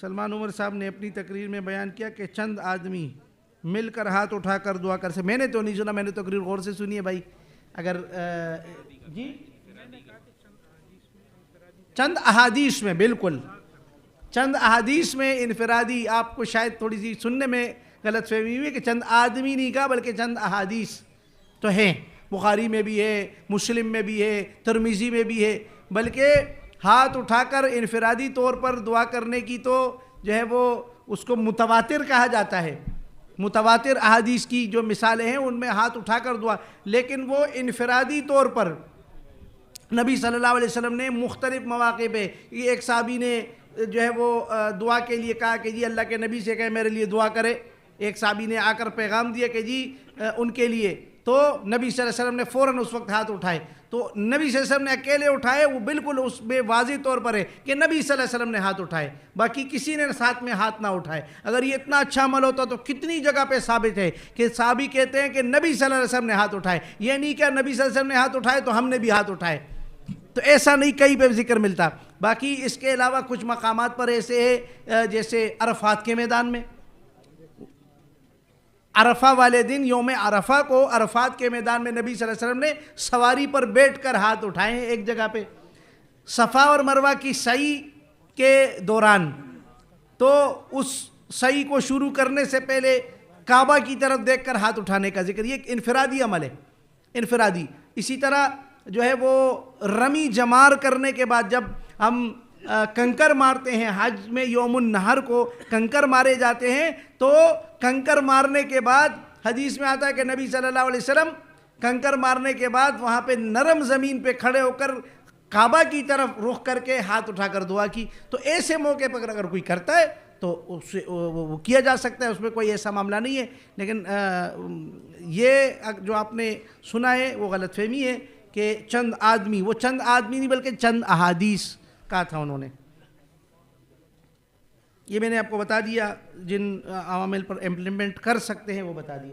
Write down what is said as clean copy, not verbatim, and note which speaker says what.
Speaker 1: سلمان عمر صاحب نے اپنی تقریر میں بیان کیا کہ چند آدمی مل کر ہاتھ اٹھا کر دعا کر سے. میں نے تو نہیں سنا, میں نے تقریر غور سے سنی ہے بھائی. اگر جی چند احادیث میں, بالکل چند احادیث میں انفرادی, آپ کو شاید تھوڑی سی سننے میں غلط فہمی ہوئی کہ چند آدمی نہیں کہا بلکہ چند احادیث تو ہیں, بخاری میں بھی ہے, مسلم میں بھی ہے, ترمذی میں بھی ہے. بلکہ ہاتھ اٹھا کر انفرادی طور پر دعا کرنے کی تو جو ہے وہ اس کو متواتر کہا جاتا ہے. متواتر احادیث کی جو مثالیں ہیں ان میں ہاتھ اٹھا کر دعا, لیکن وہ انفرادی طور پر نبی صلی اللہ علیہ وسلم نے مختلف مواقع پہ, یہ ایک صحابی نے جو ہے وہ دعا کے لیے کہا کہ جی اللہ کے نبی سے کہے میرے لیے دعا کرے. ایک صحابی نے آ کر پیغام دیا کہ جی ان کے لیے, تو نبی صلی اللہ علیہ وسلم نے فوراً اس وقت ہاتھ اٹھائے. تو نبی صلی اللہ علیہ وسلم نے اکیلے اٹھائے, وہ بالکل اس میں واضح طور پر ہے کہ نبی صلی اللہ علیہ وسلم نے ہاتھ اٹھائے, باقی کسی نے ساتھ میں ہاتھ نہ اٹھائے. اگر یہ اتنا اچھا عمل ہوتا تو کتنی جگہ پہ ثابت ہے کہ صحابی کہتے ہیں کہ نبی صلی اللہ علیہ وسلم نے ہاتھ اٹھائے, یہ نہیں کہ نبی صلی اللہ علیہ وسلم نے ہاتھ اٹھائے تو ہم نے بھی ہاتھ اٹھائے. تو ایسا نہیں کہیں پہ ذکر ملتا. باقی اس کے علاوہ کچھ مقامات پر ایسے ہے جیسے عرفات کے میدان میں, عرفہ والے دن یوم عرفہ کو عرفات کے میدان میں نبی صلی اللہ علیہ وسلم نے سواری پر بیٹھ کر ہاتھ اٹھائے ہیں ایک جگہ پہ. صفا اور مروہ کی سعی کے دوران تو اس سعی کو شروع کرنے سے پہلے کعبہ کی طرف دیکھ کر ہاتھ اٹھانے کا ذکر, یہ ایک انفرادی عمل ہے, انفرادی. اسی طرح جو ہے وہ رمی جمار کرنے کے بعد جب ہم کنکر مارتے ہیں, حج میں یوم النحر کو کنکر مارے جاتے ہیں, تو کنکر مارنے کے بعد حدیث میں آتا ہے کہ نبی صلی اللہ علیہ وسلم کنکر مارنے کے بعد وہاں پہ نرم زمین پہ کھڑے ہو کر کعبہ کی طرف رخ کر کے ہاتھ اٹھا کر دعا کی. تو ایسے موقع پر اگر کوئی کرتا ہے تو اس سے وہ کیا جا سکتا ہے, اس میں کوئی ایسا معاملہ نہیں ہے. لیکن یہ جو آپ نے سنا ہے وہ غلط فہمی ہے کہ چند آدمی, وہ چند آدمی نہیں بلکہ چند احادیث کہا تھا انہوں نے. یہ میں نے آپ کو بتا دیا, جن عوامل پر امپلیمنٹ کر سکتے ہیں وہ بتا دیا.